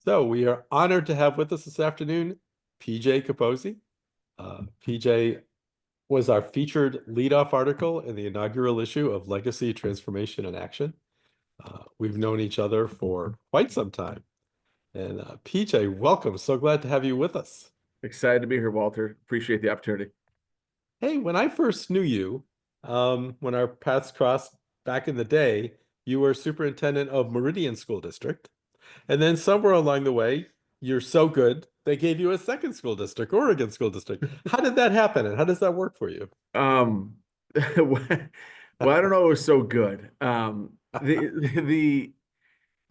So we are honored to have with us this afternoon PJ Caposey. PJ was our featured leadoff article in the inaugural issue of Legacy, Transformation, and Action. We've known each other for quite some time. And PJ, welcome. So glad to have you with us. Excited to be here, Walter. Appreciate the opportunity. Hey, when I first knew you, when our paths crossed back in the day, you were superintendent of Meridian School District. And then somewhere along the way, you're so good, they gave you a second school district, Oregon School District. How did that happen, and how does that work for you? Um, well, I don't know. It was so good. The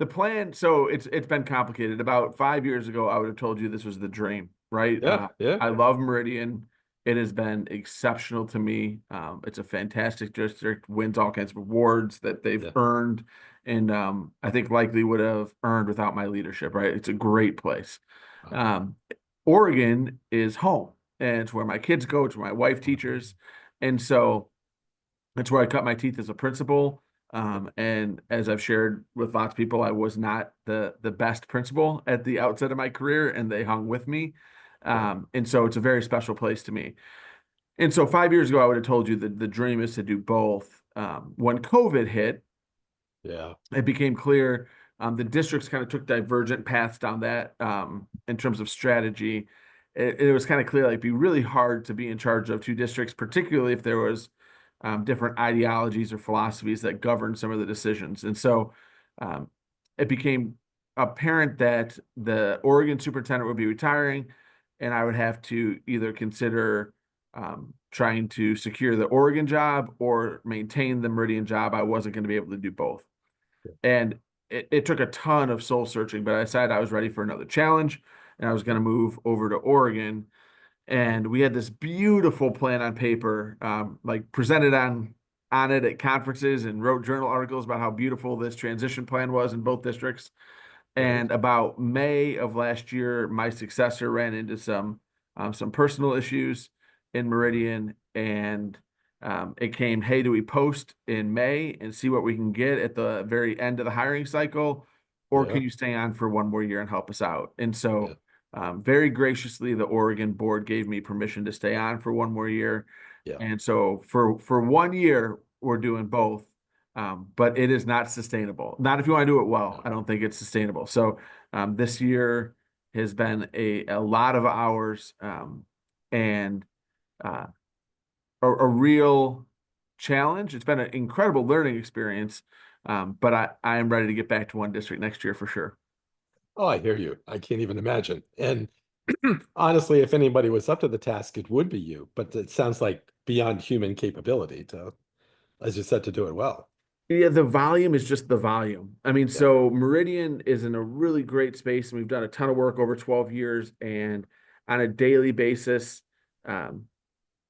plan. So it's been complicated. About 5 years ago, I would have told you this was the dream, right? Yeah, yeah, I love Meridian. It has been exceptional to me. It's a fantastic district, wins all kinds of awards that they've yeah. earned, and I think likely would have earned without my leadership, right? It's a great place. Wow, Um, Oregon is home, and it's where my kids go. It's where my wife wonderful. teaches, and so it's where I cut my teeth as a principal. And as I've shared with lots of people, I was not the best principal at the outset of my career, and they hung with me. Yeah, And so it's a very special place to me. And so 5 years ago, I would have told you that the dream is to do both. When COVID hit, yeah, it became clear the districts kind of took divergent paths down that in terms of strategy. It was kind of clear like it'd be really hard to be in charge of two districts, particularly if there was different ideologies or philosophies that govern some of the decisions. And so um, it became apparent that the Oregon superintendent would be retiring, and I would have to either consider trying to secure the Oregon job or maintain the Meridian job. I wasn't going to be able to do both. And it took a ton of soul searching, but I decided I was ready for another challenge and I was going to move over to Oregon. And we had this beautiful plan on paper, like presented on it at conferences and wrote journal articles about how beautiful this transition plan was in both districts. right. And about May of last year, my successor ran into some personal issues in Meridian, and it came, hey, do we post in May and see what we can get at the very end of the hiring cycle, or Yeah, can you stay on for one more year and help us out? And yeah, so, very graciously, the Oregon board gave me permission to stay on for one more year, yeah, and so for 1 year, we're doing both. But it is not sustainable. Not if you want to do it well. no, I don't think it's sustainable. So this year has been a lot of hours and uh, a real challenge. It's been an incredible learning experience, but I am ready to get back to one district next year for sure. Oh, I hear you. I can't even imagine. And honestly, if anybody was up to the task, it would be you. But it sounds like beyond human capability to, as you said, to do it well. Yeah, the volume is just the volume. I mean, Yeah, so Meridian is in a really great space, and we've done a ton of work over 12 years, and on a daily basis, um,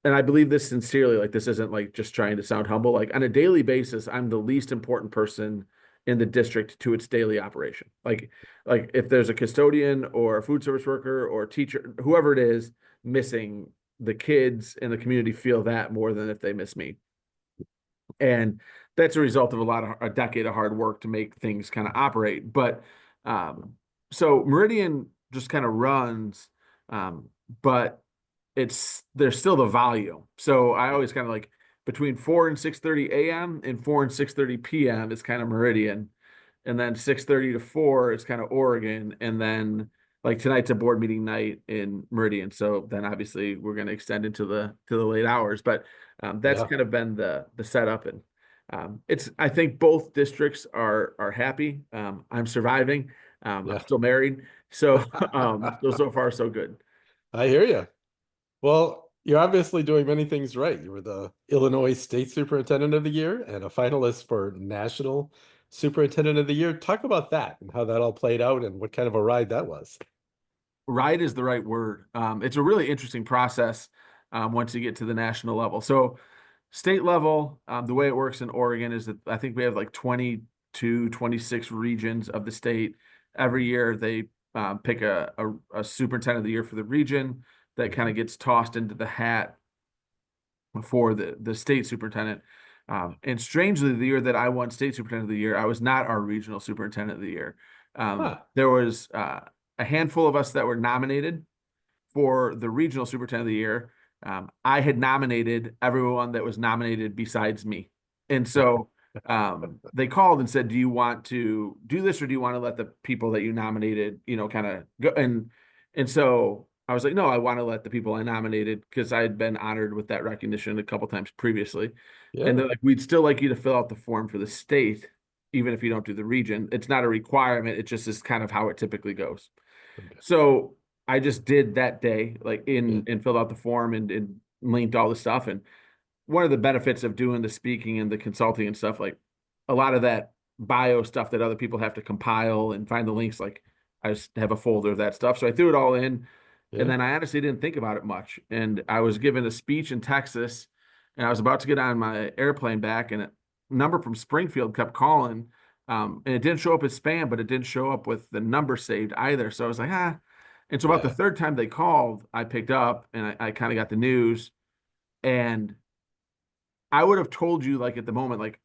and I believe this sincerely, like this isn't like just trying to sound humble. Like on a daily basis, I'm the least important person in the district to its daily operation. Like if there's a custodian or a food service worker or teacher, whoever it is missing, the kids in the community feel that more than if they miss me. And that's a result of a decade of hard work to make things kind of operate. But um, so Meridian just kind of runs, um, but there's still the volume. So I yeah, always kind of like between 4 and 6:30 a.m. and 4 and 6:30 p.m. is kind of Meridian, and then 6:30 to 4 is kind of Oregon, and then like tonight's a board meeting night in Meridian. So then obviously we're going to extend into the late hours, but that's yeah, kind of been the setup, and it's I think both districts are happy. I'm surviving. I'm yeah. still married, so so far so good. I hear you. Well, you're obviously doing many things right. You were the Illinois State Superintendent of the Year and a finalist for National Superintendent of the Year. Talk about that and how that all played out and what kind of a ride that was. Right is the right word. It's a really interesting process once you get to the national level. So, state level, the way it works in Oregon is that I think we have like 22, 26 regions of the state. Every year they pick a superintendent of the year for the region that kind Mhm. of gets tossed into the hat for the state superintendent. And strangely, the year that I won state superintendent of the year, I was not our regional superintendent of the year. Huh. There was a handful of us that were nominated for the regional superintendent of the year. I had nominated everyone that was nominated besides me. And so they called and said, do you want to do this, or do you want to let the people that you nominated, kind of go? And so I was like, no, I want to let the people I nominated, because I had been honored with that recognition a couple times previously. And Yeah. they're like, we'd still like you to fill out the form for the state, even if you don't do the region. It's not a requirement. It just is kind of how it typically goes. Okay. So I just did that day, like Yeah. and filled out the form and linked all the stuff. And one of the benefits of doing the speaking and the consulting and stuff, like a lot of that bio stuff that other people have to compile and find the links, like I just have a folder of that stuff. So I threw it all in, and Yeah. then I honestly didn't think about it much. And I was given a speech in Texas, and I was about to get on my airplane back, and a number from Springfield kept calling. And it didn't show up as spam, but it didn't show up with the number saved either. So I was like, ah. And so about the Yeah. third time they called, I picked up and I kind of got the news. And I would have told you, like, at the moment, like,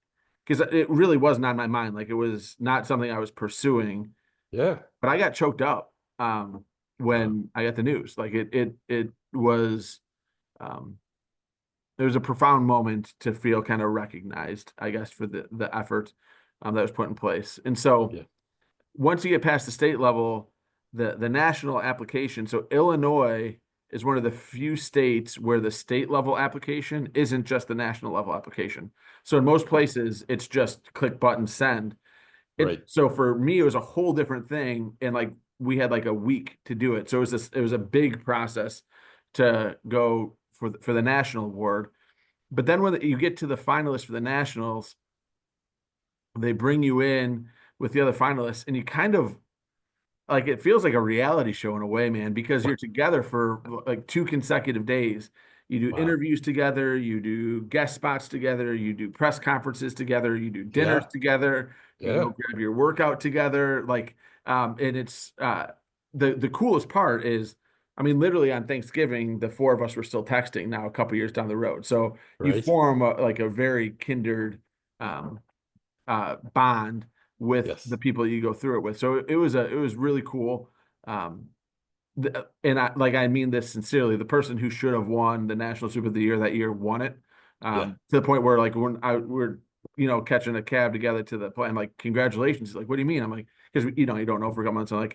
because it really wasn't on my mind. Like, it was not something I was pursuing, Yeah. but I got choked up Wow. when I got the news. Like, it was um, it was a profound moment to feel kind of recognized, I guess, for the effort that was put in place. And so Yeah. once you get past the state level, the national application. So Illinois is one of the few states where the state level application isn't just the national level application. So in most places, it's just click button send. Right. So for me, it was a whole different thing, and like we had like a week to do it. So it was a big process to go for the national award. But then when you get to the finalists for the nationals, they bring you in with the other finalists, and you kind of like it feels like a reality show in a way, man, because you're together for like 2 consecutive days. You do Wow. interviews together, you do guest spots together, you do press conferences together, you do dinners Yeah. together, you go Yeah. grab your workout together. Like, and it's the coolest part is, I mean, literally on Thanksgiving, the four of us were still texting now a couple years down the road. So you Right. form like a very kindred um, bond with the Yes. people you go through it with. So it was really cool. Um, and I mean this sincerely. The person who should have won the National Super of the Year that year won it. Yeah. To the point where like when we're catching a cab together to the plane, I'm like, congratulations. He's like, what do you mean? I'm like, because you don't know for a couple months. I'm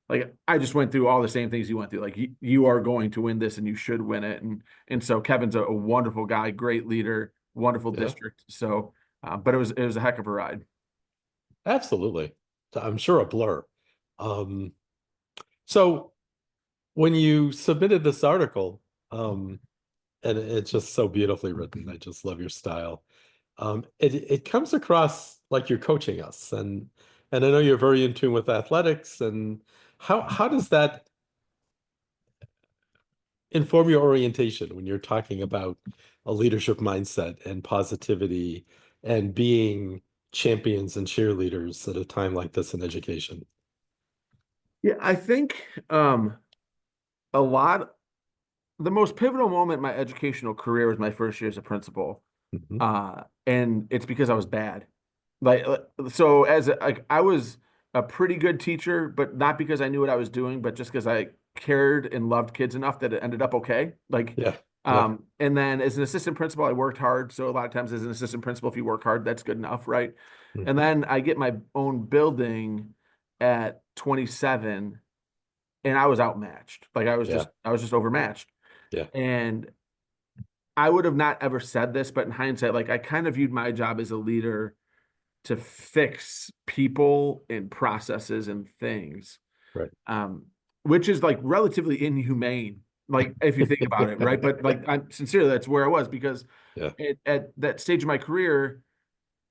like I just went through all the same things you went through. Like you are going to win this and you should win it. And so Kevin's a wonderful guy, great leader, wonderful Yeah. district. So but it was a heck of a ride. Absolutely. I'm sure a blur. Um, so when you submitted this article, and it's just so beautifully written, I just love your style. It comes across like you're coaching us, and I know you're very in tune with athletics. And how does that inform your orientation when you're talking about a leadership mindset and positivity and being champions and cheerleaders at a time like this in education? Yeah, I think a lot the most pivotal moment in my educational career was my first year as a principal. Hmm. And it's because I was bad. Like so like I was a pretty good teacher, but not because I knew what I was doing, but just because I cared and loved kids enough that it ended up okay. Like Yeah. Yeah. and then as an assistant principal, I worked hard. So a lot of times as an assistant principal, if you work hard, that's good enough, right? And Hmm. then I get my own building at 27, and I was outmatched. Like Yeah. I was just overmatched. Yeah. And I would have not ever said this, but in hindsight, like I kind of viewed my job as a leader to fix people and processes and things, Right. um, which is like relatively inhumane, like if you think about it, right? But like I'm sincerely, that's where I was because Yeah. at that stage of my career,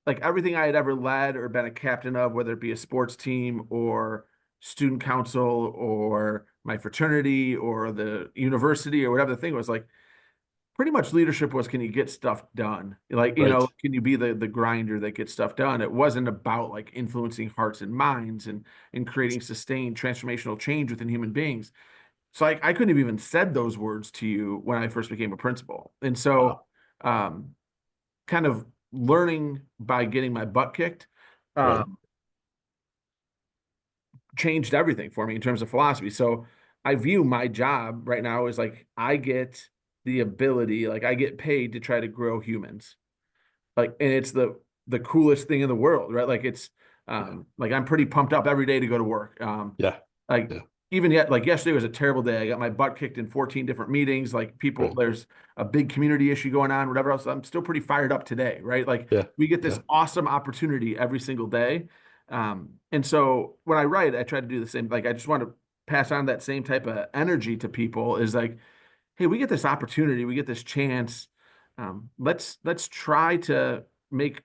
like everything I had ever led or been a captain of, whether it be a sports team or student council or my fraternity or the university or whatever the thing was, like pretty much leadership was, can you get stuff done? Like, Right. can you be the grinder that gets stuff done? It wasn't about like influencing hearts and minds and creating sustained transformational change within human beings. So I couldn't have even said those words to you when I first became a principal. And so Wow. um kind of learning by getting my butt kicked. Right. Um changed everything for me in terms of philosophy. So I view my job right now as like I get the ability, like I get paid to try to grow humans. Like, and it's the coolest thing in the world, right? Like it's Yeah. like I'm pretty pumped up every day to go to work. Yeah. Like Yeah. even yet, like yesterday was a terrible day. I got my butt kicked in 14 different meetings. Like people, Right. there's a big community issue going on, whatever else. I'm still pretty fired up today, right? Like Yeah. we get this Yeah. awesome opportunity every single day. And so when I write, I try to do the same. Like I just want to pass on that same type of energy to people is like, hey, we get this opportunity, we get this chance. Let's try to make,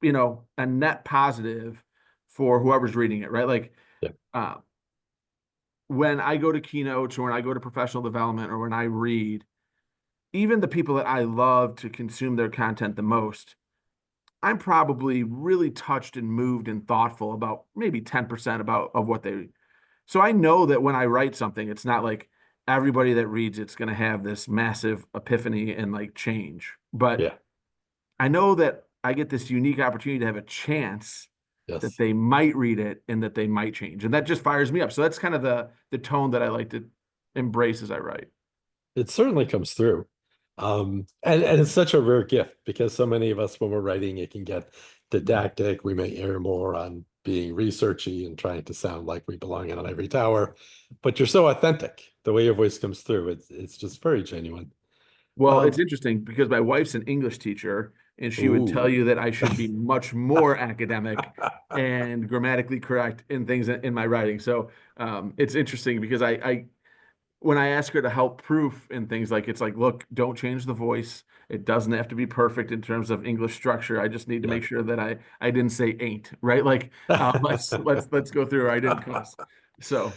a net positive for whoever's reading it, right? Like Yeah. uh, when I go to keynotes or when I go to professional development or when I read, even the people that I love to consume their content the most, I'm probably really touched and moved and thoughtful about maybe 10% about of what they. So I know that when I write something, it's not like everybody that reads it's going to have this massive epiphany and like change. But Yeah. I know that I get this unique opportunity to have a chance that Yes. they might read it and that they might change. And that just fires me up. So that's kind of the tone that I like to embrace as I write. It certainly comes through. And it's such a rare gift because so many of us, when we're writing, it can get didactic. We may err more on being researchy and trying to sound like we belong in an ivory tower. But you're so authentic. The way your voice comes through, it's just very genuine. Well, it's Um, interesting because my wife's an English teacher, and she would tell ooh. you that I should be much more academic and grammatically correct in things in my writing. So it's interesting because when I ask her to help proof in things like it's like, look, don't change the voice. It doesn't have to be perfect in terms of English structure. I just need to Yeah. make sure that I didn't say ain't, right? Like let's go through. I didn't cuss. So,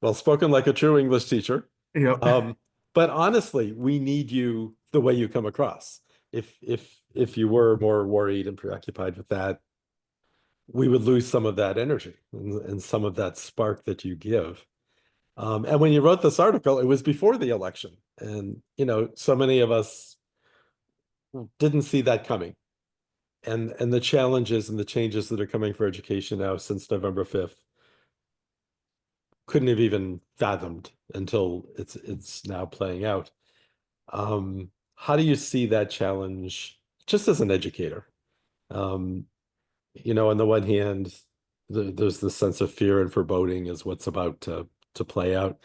Well, spoken like a true English teacher. yep. Um, but honestly, we need you the way you come across. If you were more worried and preoccupied with that, we would lose some of that energy and some of that spark that you give. And when you wrote this article, it was before the election. And, so many of us didn't see that coming. And the challenges and the changes that are coming for education now since November 5th couldn't have even fathomed until it's now playing out. How do you see that challenge just as an educator? Um, on the one hand, there's this sense of fear and foreboding is what's about to play out.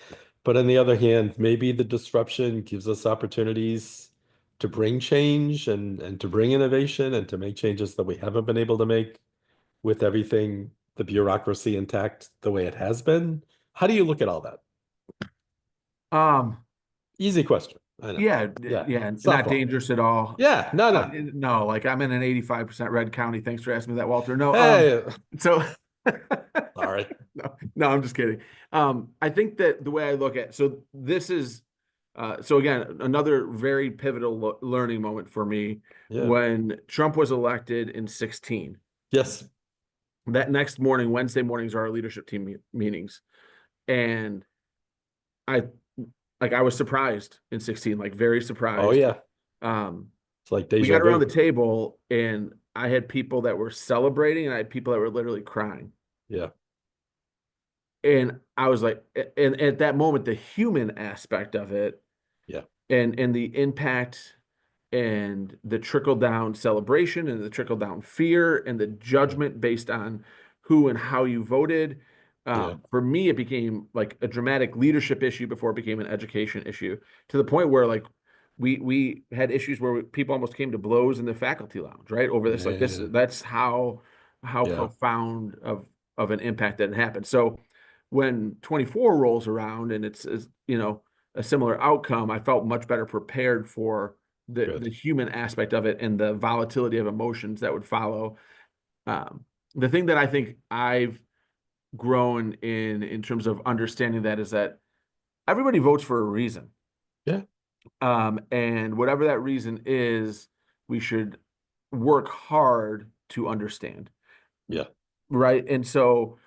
But on the other hand, maybe the disruption gives us opportunities to bring change and to bring innovation and to make changes that we haven't been able to make with everything, the bureaucracy intact the way it has been. How do you look at all that? Um, Easy question. I know. yeah, Yeah. yeah, not Softball. dangerous at all. Yeah. No, no. No, like I'm in an 85% red county. Thanks for asking me that, Walter. No, Hey, so sorry. no, I'm just kidding. I think that the way I look at so this is so again another very pivotal learning moment for me Yeah. when Trump was elected in 16. Yes. That next morning, Wednesday mornings are our leadership team meetings, and I I was surprised in 16, like very Oh, surprised. yeah. Um, It's like we deja got around the vu. table and I had people that were celebrating and I had people that were literally crying. Yeah. And I was like, and at that moment, the human aspect of it Yeah. and the impact and the trickle down celebration and the trickle down fear and the Yeah. judgment based on who and how you voted. Yeah. For me, it became like a dramatic leadership issue before it became an education issue to the point where like we had issues where people almost came to blows in the faculty lounge, right? Over this, like this, Yeah. that's how Yeah. profound of an impact that happened. So when 24 rolls around and it's a similar outcome, I felt much better prepared for the Good. human aspect of it and the volatility of emotions that would follow. The thing that I think I've grown in terms of understanding that is that everybody votes for a reason. Yeah. And whatever that reason is, we should work hard to understand. Yeah. Right. And so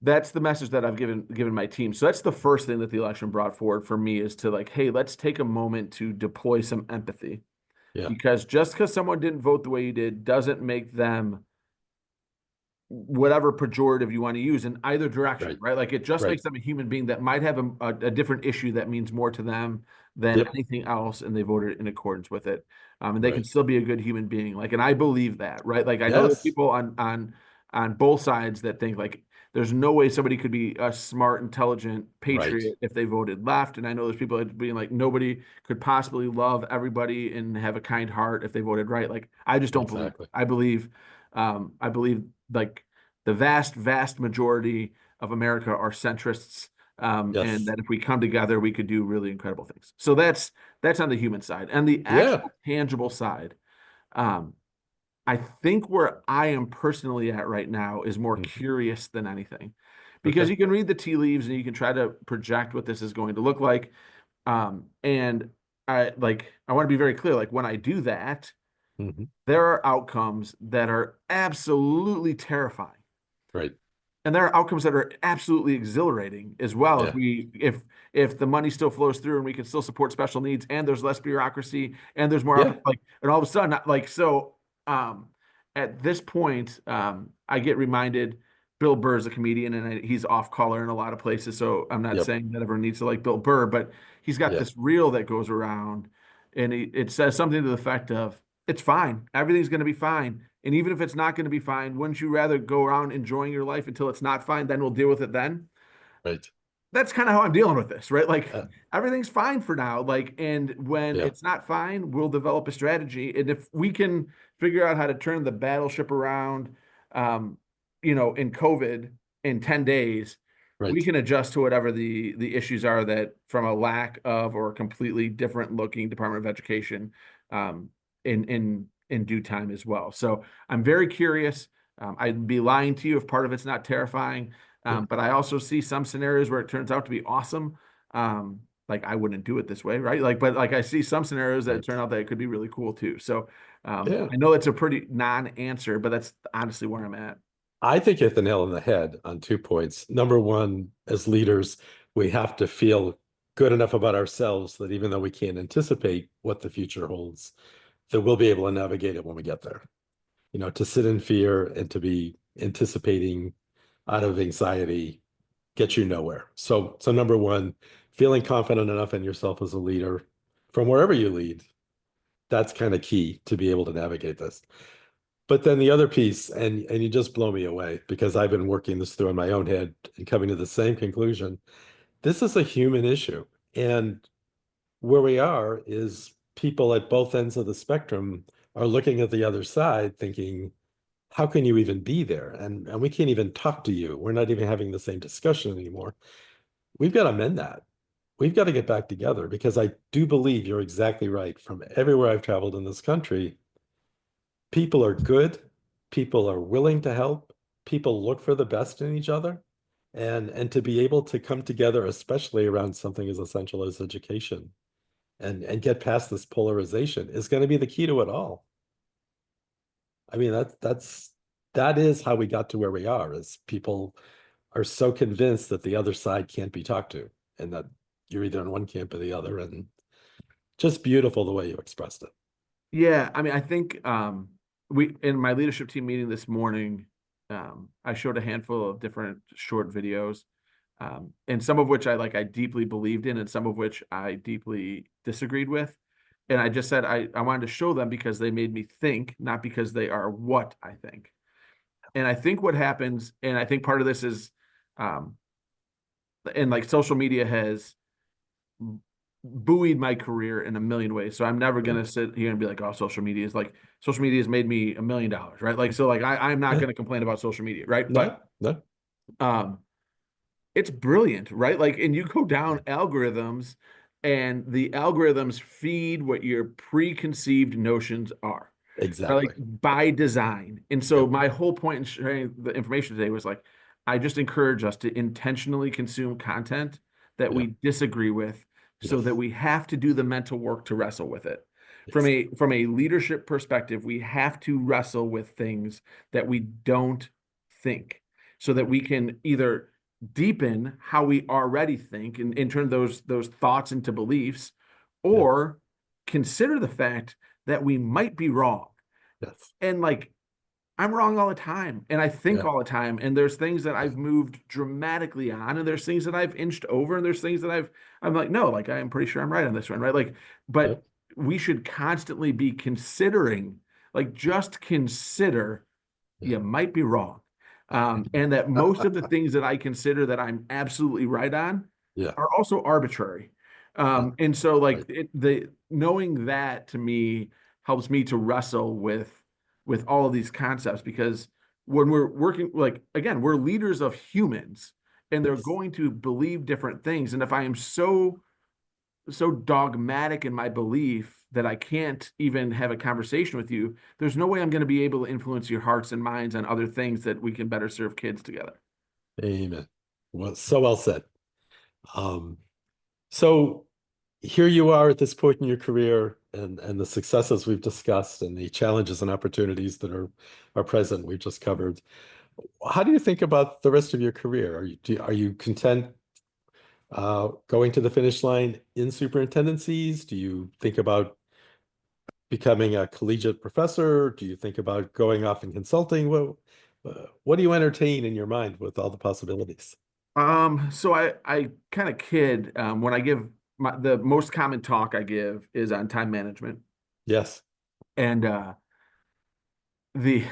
that's the message that I've given my team. So that's the first thing that the election brought forward for me is to like, hey, let's take a moment to deploy some empathy Yeah. because just because someone didn't vote the way you did doesn't make them whatever pejorative you want to use in either direction, Right. right? Like it just Right. makes them a human being that might have a different issue that means more to them than Yep. anything else, and they voted in accordance with it. And they can Right. still be a good human being. Like, and I believe that, right? Like I know there's Yes. people on both sides that think like there's no way somebody could be a smart, intelligent Right. patriot if they voted left. And I know there's people that being like nobody could possibly love everybody and have a kind heart if they voted right. Like I just don't believe. Exactly. I believe like the vast majority of America are centrists, and Yes. that if we come together, we could do really incredible things. So that's on the human side. And the Yeah. actual tangible side, um, I think where I am personally at right now is more Mhm. curious than anything, because Okay. you can read the tea leaves and you can try to project what this is going to look like. And I want to be very clear, like when I do that, Hmm. there are outcomes that are absolutely terrifying. Right. And there are outcomes that are absolutely exhilarating as well. Yeah. If the money still flows through and we can still support special needs and there's less bureaucracy and there's more Yeah. like, and all of a sudden like so um at this point I get reminded Bill Burr is a comedian and he's off color in a lot of places, so I'm not Yep. saying that everyone needs to like Bill Burr, but he's got Yeah. this reel that goes around and it says something to the effect of it's fine. Everything's going to be fine. And even if it's not going to be fine, wouldn't you rather go around enjoying your life until it's not fine? Then we'll deal with it then. Right. That's kind of how I'm dealing with this, right? Like Uh, everything's fine for now. Like, and when yeah. it's not fine, we'll develop a strategy. And if we can figure out how to turn the battleship around, um, in COVID in 10 days, we Right. can adjust to whatever the issues are that from a lack of or completely different looking Department of Education um, in due time as well. So I'm very curious. I'd be lying to you if part of it's not terrifying. Yeah. But I also see some scenarios where it turns out to be awesome. Like I wouldn't do it this way, right? Like, but like I see some scenarios that Right. turn out that it could be really cool too. So Yeah. I know it's a pretty non-answer, but that's honestly where I'm at. I think you hit the nail on the head on 2 points. Number one, as leaders, we have to feel good enough about ourselves that even though we can't anticipate what the future holds, that we'll be able to navigate it when we get there. To sit in fear and to be anticipating out of anxiety gets you nowhere. So number one, feeling confident enough in yourself as a leader from wherever you lead, that's kind of key to be able to navigate this. But then the other piece, and you just blow me away because I've been working this through in my own head and coming to the same conclusion. This is a human issue. And where we are is people at both ends of the spectrum are looking at the other side thinking, how can you even be there? And we can't even talk to you. We're not even having the same discussion anymore. We've got to mend that. We've got to get back together because I do believe you're exactly right. From everywhere I've traveled in this country, people are good, people are willing to help, people look for the best in each other. And to be able to come together, especially around something as essential as education and get past this polarization is going to be the key to it all. I mean, that is how we got to where we are, is people are so convinced that the other side can't be talked to and that you're either in one camp or the other. And just beautiful the way you expressed it. Yeah, I mean, I think we in my leadership team meeting this morning, I showed a handful of different short videos, and some of which I deeply believed in, and some of which I deeply disagreed with. And I just said I wanted to show them because they made me think, not because they are what I think. And I think what happens, and I think part of this is, um, and like social media has buoyed my career in a million ways. So I'm never Yeah. gonna sit here and be like, oh, social media is like social media has made me $1 million, right? Like so, like I'm not Yeah. gonna complain about social media, right? But No, no. um it's brilliant, right? Like, and you go Yeah, down algorithms, and the algorithms feed what your preconceived notions are, right? Like exactly. by design. And so Yep. my whole point in sharing the information today was like, I just encourage us to intentionally consume content that Yeah. we disagree with, so that Yes. we have to do the mental work to wrestle with it. From Yes. a leadership perspective, we have to wrestle with things that we don't think, so that we can either deepen how we already think and turn those thoughts into beliefs, Yep. or consider the fact that we might be wrong. Yes. And like I'm wrong all the time, and I think Yeah. all the time, and there's things that I've moved dramatically on, and there's things that I've inched over, and there's things that I'm like, no, like I'm pretty sure I'm right on this one, right? Like, but Yep. we should constantly be considering, like, just consider Yeah. you might be wrong. And that most of the things that I consider that I'm absolutely right on Yeah. are also arbitrary. Yeah. And so like Right. the knowing that to me helps me to wrestle with all of these concepts because when we're working, like again, we're leaders of humans and they're Yes. going to believe different things. And if I am so dogmatic in my belief that I can't even have a conversation with you, there's no way I'm going to be able to influence your hearts and minds on other things that we can better serve kids together. Amen. Well, so well said. Um, so here you are at this point in your career and the successes we've discussed and the challenges and opportunities that are present we've just covered. How do you think about the rest of your career? Are you content going to the finish line in superintendencies? Do you think about becoming a collegiate professor? Do you think about going off in consulting? What do you entertain in your mind with all the possibilities? So I kind of kid when I give the most common talk I give is on time management. Yes, And the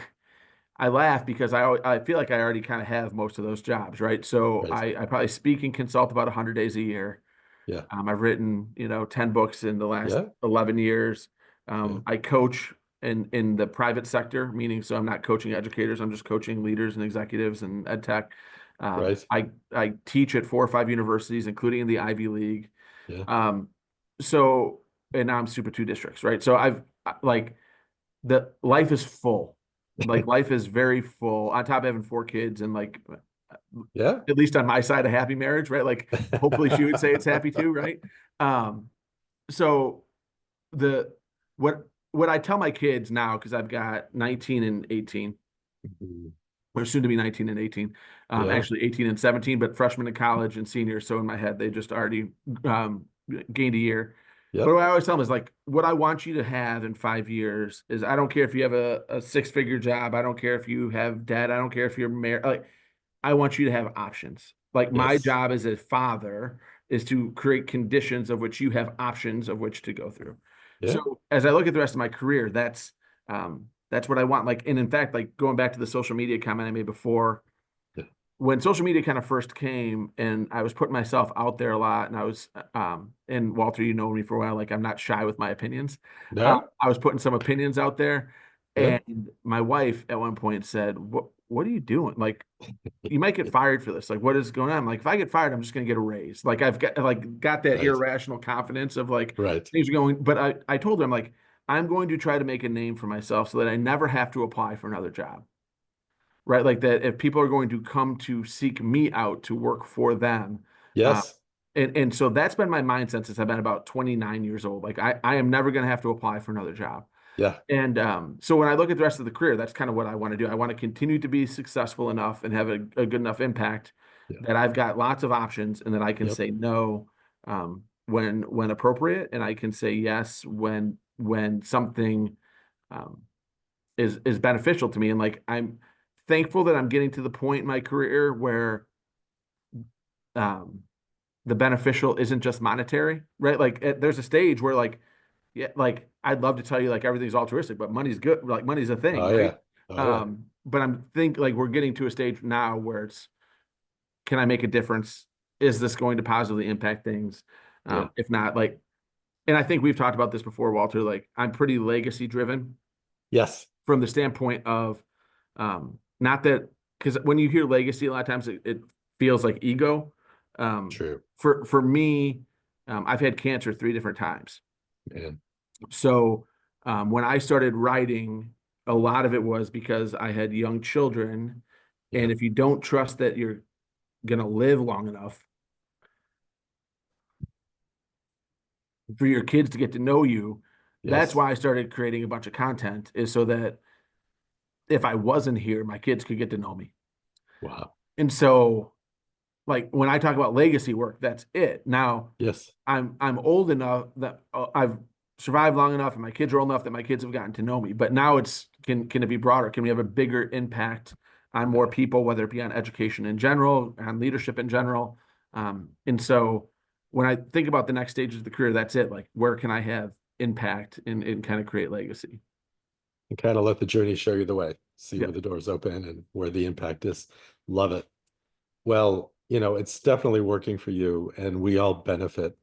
I laugh because I feel like I already kind of have most of those jobs, right? So right. I probably speak and consult about 100 days a year. Yeah, I've written, 10 books in the last yeah, 11 years. yeah, I coach in the private sector, meaning so I'm not coaching educators, I'm just coaching leaders and executives and ed tech. right. I teach at 4 or 5 universities, including in the Ivy League. Yeah, Um, so and now I'm super two districts, right? So like the life is full. Like life is very full. On top of having 4 kids and like yeah. at least on my side, a happy marriage, right? Like hopefully she would say it's happy too, right? Um, so the what I tell my kids now, because I've got 19 and 18, Mhm. or soon to be 19 and 18, Yeah, actually 18 and 17, but freshmen in college and seniors. So in my head, they just already um, gained a year. But yep, what I always tell them is like, what I want you to have in 5 years is I don't care if you have a six-figure job. I don't care if you have debt. I don't care if you're married. Like, I want you to have options. Like my yes, job as a father is to create conditions of which you have options of which to go through. yeah, So as I look at the rest of my career, that's what I want. Like, and in fact, like going back to the social media comment I made before, yeah, when social media kind of first came and I was putting myself out there a lot and I was and Walter, you know me for a while, like I'm not shy with my opinions. no, I was putting some opinions out there yeah, and my wife at one point said, what are you doing? Like you might get fired for this. Like, what is going on? I'm like, if I get fired, I'm just gonna get a raise. Like I've got that right, irrational confidence of like right. things are going, but I told her, I'm like, I'm going to try to make a name for myself so that I never have to apply for another job. Right. Like that if people are going to come to seek me out to work for them. Uh, Yes, and so that's been my mindset since I've been about 29 years old. Like I am never gonna have to apply for another job. yeah, And so when I look at the rest of the career, that's kind of what I want to do. I want to continue to be successful enough and have a good enough impact yeah, that I've got lots of options and that I can yep, say no when appropriate, and I can say yes when something um, is beneficial to me. And like I'm thankful that I'm getting to the point in my career where um, the beneficial isn't just monetary, right? Like there's a stage where like yeah, like I'd love to tell you like everything's altruistic, but money's good. Like money's a thing, oh right? yeah, oh yeah, But I'm think like we're getting to a stage now where it's can I make a difference? Is this going to positively impact things? yeah, If not, like, and I think we've talked about this before, Walter. Like I'm pretty legacy driven yes, from the standpoint of not that because when you hear legacy, a lot of times it feels like ego. true, For me, I've had cancer 3 different times. man, So when I started writing, a lot of it was because I had young children. yeah, And if you don't trust that you're going to live long enough for your kids to get to know you, that's yes, why I started creating a bunch of content, is so that if I wasn't here, my kids could get to know me. wow, And so, like when I talk about legacy work, that's it. Now, yes, I'm old enough that I've survived long enough and my kids are old enough that my kids have gotten to know me. But now it's can it be broader? Can we have a bigger impact on more people, whether it be on education in general, on leadership in general? And so when I think about the next stages of the career, that's it. Like, where can I have impact and kind of create legacy? And kind of let the journey show you the way, see Yeah. where the doors open and where the impact is. Love it. Well, it's definitely working for you, and we all benefit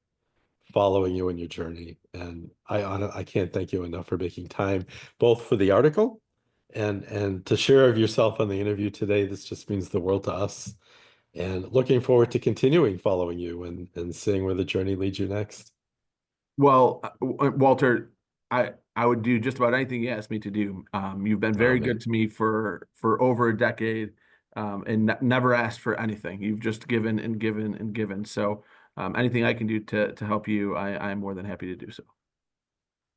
following you in your journey. And I can't thank you enough for making time, both for the article and to share of yourself on the interview today. This just means the world to us. And looking forward to continuing following you and seeing where the journey leads you next. Well, Walter, I would do just about anything you asked me to do. You've been Oh very good man. to me for over a decade, and never asked for anything. You've just given and given and given. So, anything I can do to help you, I'm more than happy to do so.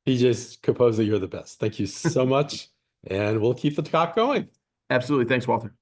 PJ's Caposey, you're the best. Thank you so much. And we'll keep the talk going. Absolutely. Thanks, Walter.